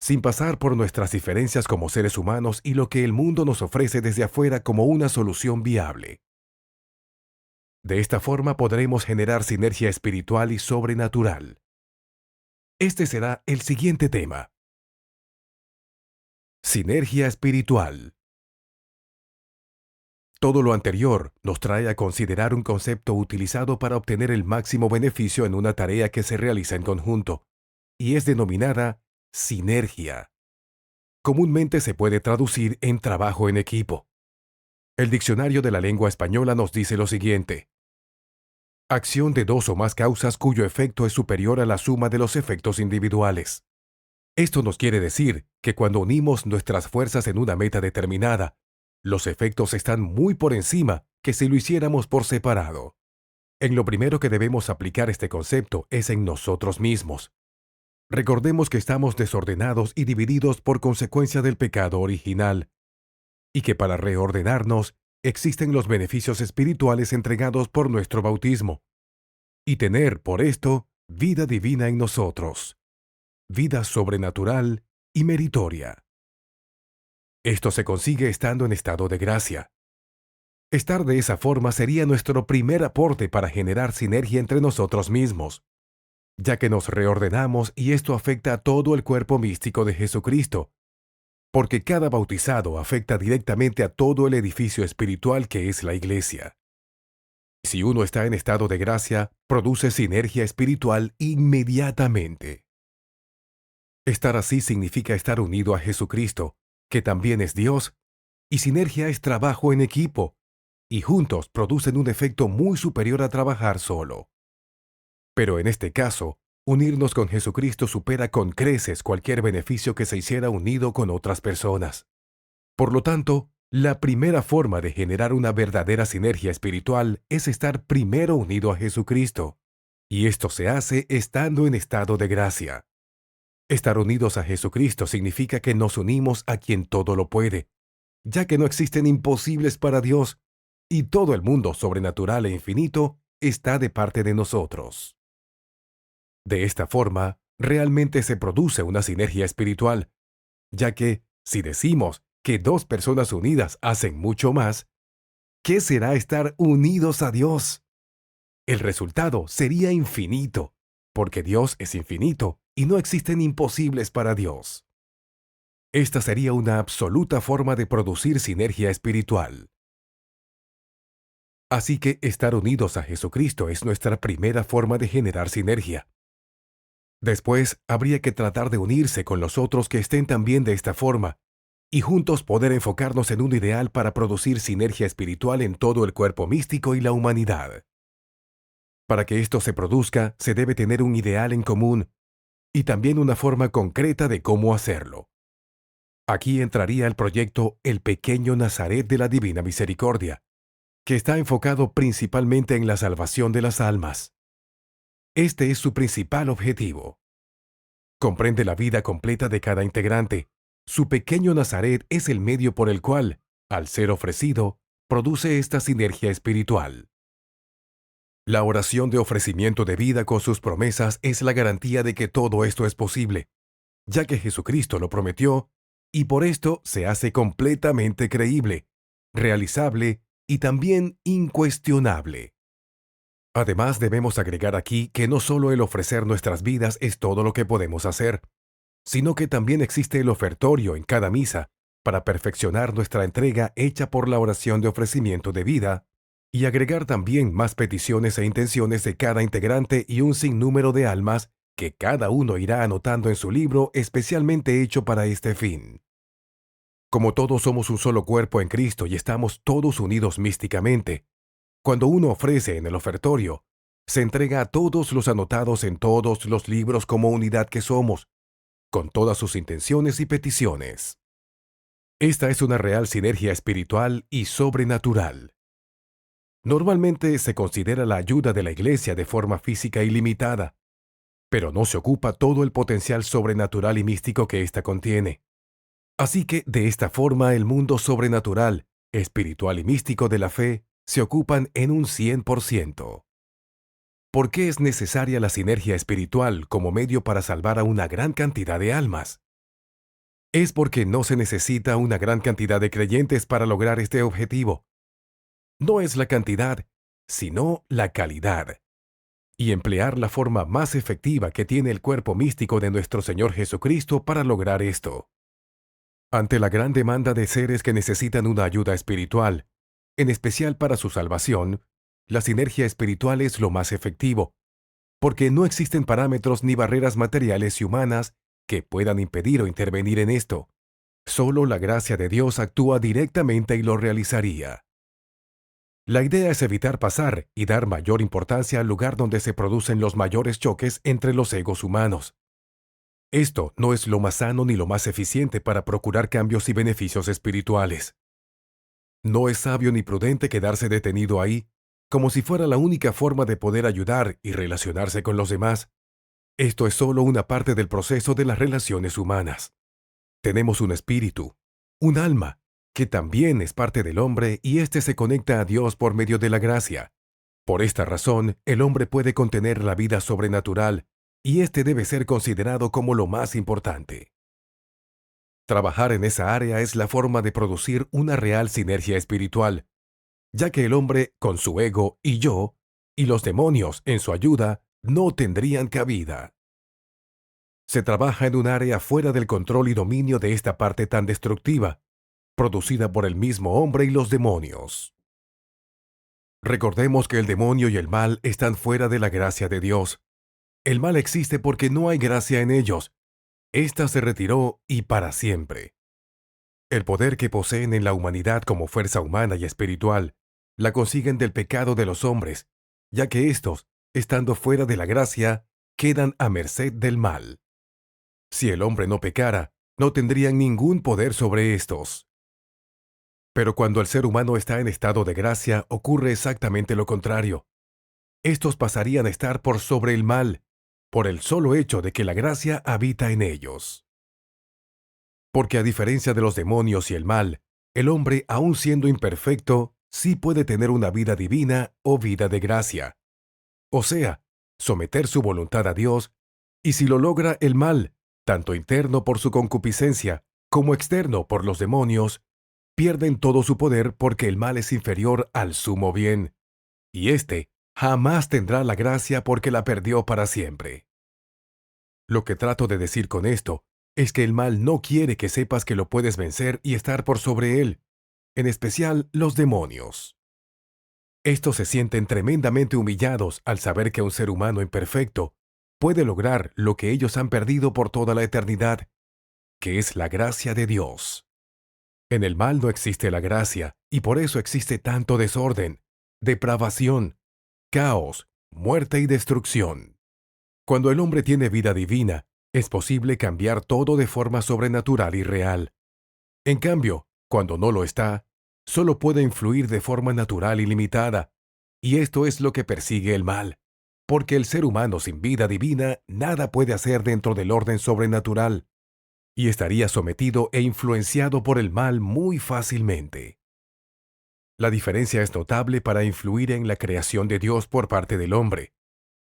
sin pasar por nuestras diferencias como seres humanos y lo que el mundo nos ofrece desde afuera como una solución viable. De esta forma podremos generar sinergia espiritual y sobrenatural. Este será el siguiente tema. Sinergia espiritual. Todo lo anterior nos trae a considerar un concepto utilizado para obtener el máximo beneficio en una tarea que se realiza en conjunto, y es denominada sinergia. Comúnmente se puede traducir en trabajo en equipo. El diccionario de la lengua española nos dice lo siguiente: acción de dos o más causas cuyo efecto es superior a la suma de los efectos individuales. Esto nos quiere decir que cuando unimos nuestras fuerzas en una meta determinada, los efectos están muy por encima que si lo hiciéramos por separado. En lo primero que debemos aplicar este concepto es en nosotros mismos. Recordemos que estamos desordenados y divididos por consecuencia del pecado original, y que para reordenarnos existen los beneficios espirituales entregados por nuestro bautismo, y tener, por esto, vida divina en nosotros, vida sobrenatural y meritoria. Esto se consigue estando en estado de gracia. Estar de esa forma sería nuestro primer aporte para generar sinergia entre nosotros mismos, ya que nos reordenamos y esto afecta a todo el cuerpo místico de Jesucristo, porque cada bautizado afecta directamente a todo el edificio espiritual que es la Iglesia. Si uno está en estado de gracia, produce sinergia espiritual inmediatamente. Estar así significa estar unido a Jesucristo, que también es Dios, y sinergia es trabajo en equipo, y juntos producen un efecto muy superior a trabajar solo. Pero en este caso, unirnos con Jesucristo supera con creces cualquier beneficio que se hiciera unido con otras personas. Por lo tanto, la primera forma de generar una verdadera sinergia espiritual es estar primero unido a Jesucristo, y esto se hace estando en estado de gracia. Estar unidos a Jesucristo significa que nos unimos a quien todo lo puede, ya que no existen imposibles para Dios, y todo el mundo sobrenatural e infinito está de parte de nosotros. De esta forma, realmente se produce una sinergia espiritual, ya que, si decimos que dos personas unidas hacen mucho más, ¿qué será estar unidos a Dios? El resultado sería infinito, porque Dios es infinito y no existen imposibles para Dios. Esta sería una absoluta forma de producir sinergia espiritual. Así que estar unidos a Jesucristo es nuestra primera forma de generar sinergia. Después, habría que tratar de unirse con los otros que estén también de esta forma, y juntos poder enfocarnos en un ideal para producir sinergia espiritual en todo el cuerpo místico y la humanidad. Para que esto se produzca, se debe tener un ideal en común y también una forma concreta de cómo hacerlo. Aquí entraría el proyecto El Pequeño Nazaret de la Divina Misericordia, que está enfocado principalmente en la salvación de las almas. Este es su principal objetivo. Comprende la vida completa de cada integrante. Su pequeño Nazaret es el medio por el cual, al ser ofrecido, produce esta sinergia espiritual. La oración de ofrecimiento de vida con sus promesas es la garantía de que todo esto es posible, ya que Jesucristo lo prometió, y por esto se hace completamente creíble, realizable y también incuestionable. Además, debemos agregar aquí que no solo el ofrecer nuestras vidas es todo lo que podemos hacer, sino que también existe el ofertorio en cada misa para perfeccionar nuestra entrega hecha por la oración de ofrecimiento de vida y agregar también más peticiones e intenciones de cada integrante y un sinnúmero de almas que cada uno irá anotando en su libro especialmente hecho para este fin. Como todos somos un solo cuerpo en Cristo y estamos todos unidos místicamente, cuando uno ofrece en el ofertorio, se entrega a todos los anotados en todos los libros como unidad que somos, con todas sus intenciones y peticiones. Esta es una real sinergia espiritual y sobrenatural. Normalmente se considera la ayuda de la Iglesia de forma física ilimitada, pero no se ocupa todo el potencial sobrenatural y místico que ésta contiene. Así que, de esta forma, el mundo sobrenatural, espiritual y místico de la fe se ocupan en un 100%. ¿Por qué es necesaria la sinergia espiritual como medio para salvar a una gran cantidad de almas? Es porque no se necesita una gran cantidad de creyentes para lograr este objetivo. No es la cantidad, sino la calidad. Y emplear la forma más efectiva que tiene el cuerpo místico de nuestro Señor Jesucristo para lograr esto. Ante la gran demanda de seres que necesitan una ayuda espiritual, en especial para su salvación, la sinergia espiritual es lo más efectivo, porque no existen parámetros ni barreras materiales y humanas que puedan impedir o intervenir en esto. Solo la gracia de Dios actúa directamente y lo realizaría. La idea es evitar pasar y dar mayor importancia al lugar donde se producen los mayores choques entre los egos humanos. Esto no es lo más sano ni lo más eficiente para procurar cambios y beneficios espirituales. No es sabio ni prudente quedarse detenido ahí, como si fuera la única forma de poder ayudar y relacionarse con los demás. Esto es solo una parte del proceso de las relaciones humanas. Tenemos un espíritu, un alma, que también es parte del hombre y éste se conecta a Dios por medio de la gracia. Por esta razón, el hombre puede contener la vida sobrenatural y este debe ser considerado como lo más importante. Trabajar en esa área es la forma de producir una real sinergia espiritual, ya que el hombre, con su ego y yo, y los demonios, en su ayuda, no tendrían cabida. Se trabaja en un área fuera del control y dominio de esta parte tan destructiva, producida por el mismo hombre y los demonios. Recordemos que el demonio y el mal están fuera de la gracia de Dios. El mal existe porque no hay gracia en ellos. Esta se retiró y para siempre. El poder que poseen en la humanidad como fuerza humana y espiritual, la consiguen del pecado de los hombres, ya que éstos, estando fuera de la gracia, quedan a merced del mal. Si el hombre no pecara, no tendrían ningún poder sobre éstos. Pero cuando el ser humano está en estado de gracia, ocurre exactamente lo contrario. Estos pasarían a estar por sobre el mal, por el solo hecho de que la gracia habita en ellos. Porque a diferencia de los demonios y el mal, el hombre, aun siendo imperfecto, sí puede tener una vida divina o vida de gracia. O sea, someter su voluntad a Dios, y si lo logra el mal, tanto interno por su concupiscencia como externo por los demonios, pierden todo su poder porque el mal es inferior al sumo bien, y éste jamás tendrá la gracia porque la perdió para siempre. Lo que trato de decir con esto es que el mal no quiere que sepas que lo puedes vencer y estar por sobre él, en especial los demonios. Estos se sienten tremendamente humillados al saber que un ser humano imperfecto, puede lograr lo que ellos han perdido por toda la eternidad, que es la gracia de Dios. En el mal no existe la gracia, y por eso existe tanto desorden, depravación, caos, muerte y destrucción. Cuando el hombre tiene vida divina, es posible cambiar todo de forma sobrenatural y real. En cambio, cuando no lo está, solo puede influir de forma natural y limitada, y esto es lo que persigue el mal, porque el ser humano sin vida divina nada puede hacer dentro del orden sobrenatural, y estaría sometido e influenciado por el mal muy fácilmente. La diferencia es notable para influir en la creación de Dios por parte del hombre,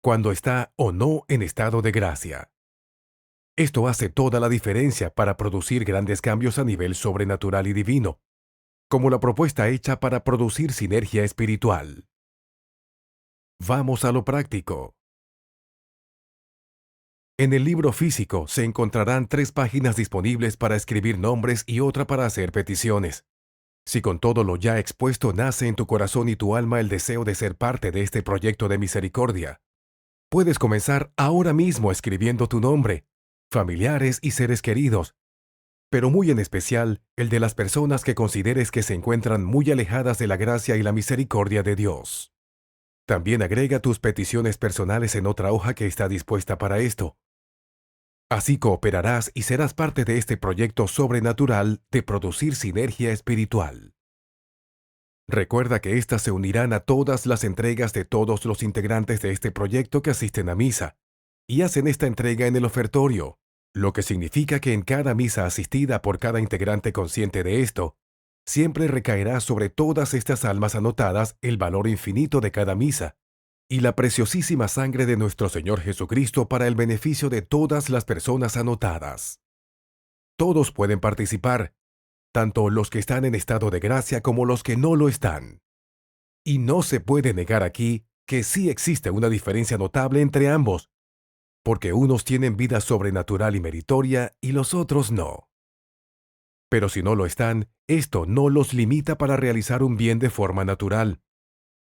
cuando está o no en estado de gracia. Esto hace toda la diferencia para producir grandes cambios a nivel sobrenatural y divino, como la propuesta hecha para producir sinergia espiritual. Vamos a lo práctico. En el libro físico se encontrarán 3 páginas disponibles para escribir nombres y otra para hacer peticiones. Si con todo lo ya expuesto nace en tu corazón y tu alma el deseo de ser parte de este proyecto de misericordia, puedes comenzar ahora mismo escribiendo tu nombre, familiares y seres queridos, pero muy en especial el de las personas que consideres que se encuentran muy alejadas de la gracia y la misericordia de Dios. También agrega tus peticiones personales en otra hoja que está dispuesta para esto. Así cooperarás y serás parte de este proyecto sobrenatural de producir sinergia espiritual. Recuerda que éstas se unirán a todas las entregas de todos los integrantes de este proyecto que asisten a misa, y hacen esta entrega en el ofertorio, lo que significa que en cada misa asistida por cada integrante consciente de esto, siempre recaerá sobre todas estas almas anotadas el valor infinito de cada misa, y la preciosísima sangre de nuestro Señor Jesucristo para el beneficio de todas las personas anotadas. Todos pueden participar, tanto los que están en estado de gracia como los que no lo están. Y no se puede negar aquí que sí existe una diferencia notable entre ambos, porque unos tienen vida sobrenatural y meritoria y los otros no. Pero si no lo están, esto no los limita para realizar un bien de forma natural,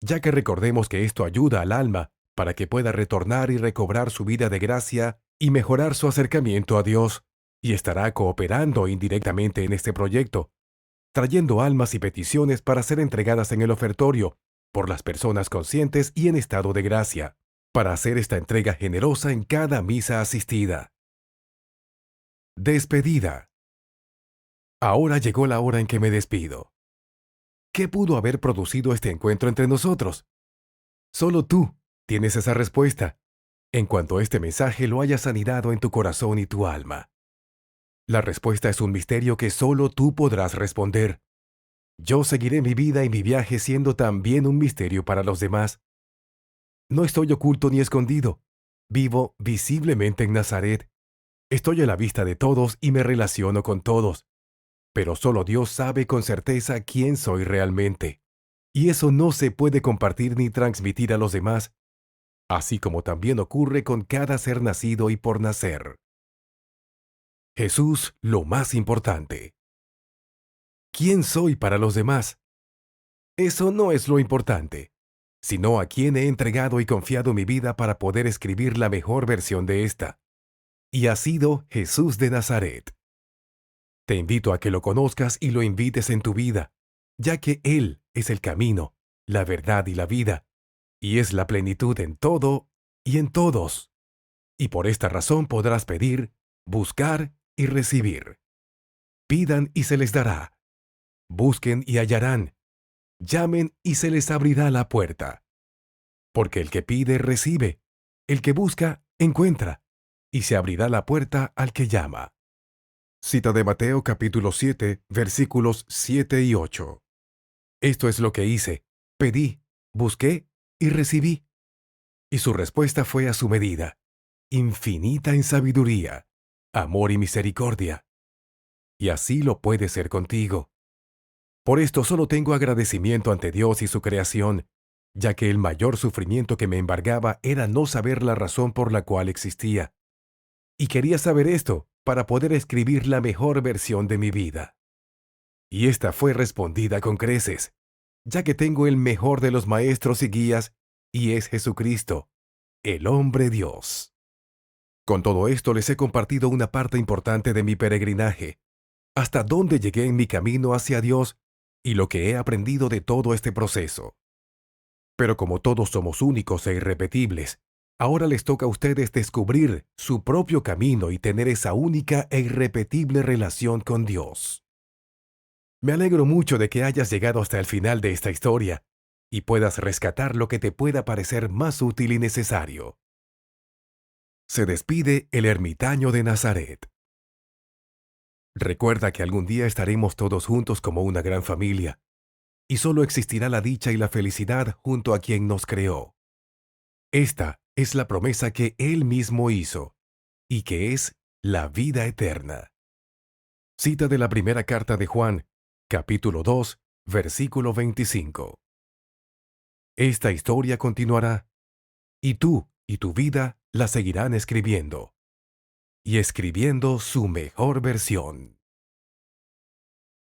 ya que recordemos que esto ayuda al alma para que pueda retornar y recobrar su vida de gracia y mejorar su acercamiento a Dios, y estará cooperando indirectamente en este proyecto, trayendo almas y peticiones para ser entregadas en el ofertorio por las personas conscientes y en estado de gracia, para hacer esta entrega generosa en cada misa asistida. Despedida. Ahora llegó la hora en que me despido. ¿Qué pudo haber producido este encuentro entre nosotros? Solo tú tienes esa respuesta, en cuanto este mensaje lo hayas anidado en tu corazón y tu alma. La respuesta es un misterio que solo tú podrás responder. Yo seguiré mi vida y mi viaje siendo también un misterio para los demás. No estoy oculto ni escondido. Vivo visiblemente en Nazaret. Estoy a la vista de todos y me relaciono con todos. Pero solo Dios sabe con certeza quién soy realmente. Y eso no se puede compartir ni transmitir a los demás, así como también ocurre con cada ser nacido y por nacer. Jesús, lo más importante. ¿Quién soy para los demás? Eso no es lo importante, sino a quién he entregado y confiado mi vida para poder escribir la mejor versión de esta. Y ha sido Jesús de Nazaret. Te invito a que lo conozcas y lo invites en tu vida, ya que Él es el camino, la verdad y la vida, y es la plenitud en todo y en todos. Y por esta razón podrás pedir, buscar y recibir. Pidan y se les dará. Busquen y hallarán. Llamen y se les abrirá la puerta. Porque el que pide, recibe. El que busca, encuentra. Y se abrirá la puerta al que llama. Cita de Mateo capítulo 7, versículos 7 y 8. Esto es lo que hice. Pedí, busqué y recibí. Y su respuesta fue a su medida, infinita en sabiduría, amor y misericordia. Y así lo puede ser contigo. Por esto solo tengo agradecimiento ante Dios y su creación, ya que el mayor sufrimiento que me embargaba era no saber la razón por la cual existía. Y quería saber esto para poder escribir la mejor versión de mi vida. Y esta fue respondida con creces, ya que tengo el mejor de los maestros y guías, y es Jesucristo, el hombre Dios. Con todo esto les he compartido una parte importante de mi peregrinaje, hasta dónde llegué en mi camino hacia Dios y lo que he aprendido de todo este proceso. Pero como todos somos únicos e irrepetibles, ahora les toca a ustedes descubrir su propio camino y tener esa única e irrepetible relación con Dios. Me alegro mucho de que hayas llegado hasta el final de esta historia y puedas rescatar lo que te pueda parecer más útil y necesario. Se despide el ermitaño de Nazaret. Recuerda que algún día estaremos todos juntos como una gran familia, y solo existirá la dicha y la felicidad junto a quien nos creó. Esta es la promesa que Él mismo hizo, y que es la vida eterna. Cita de la primera carta de Juan, capítulo 2, versículo 25. Esta historia continuará, y tú y tu vida la seguirán escribiendo, y escribiendo su mejor versión.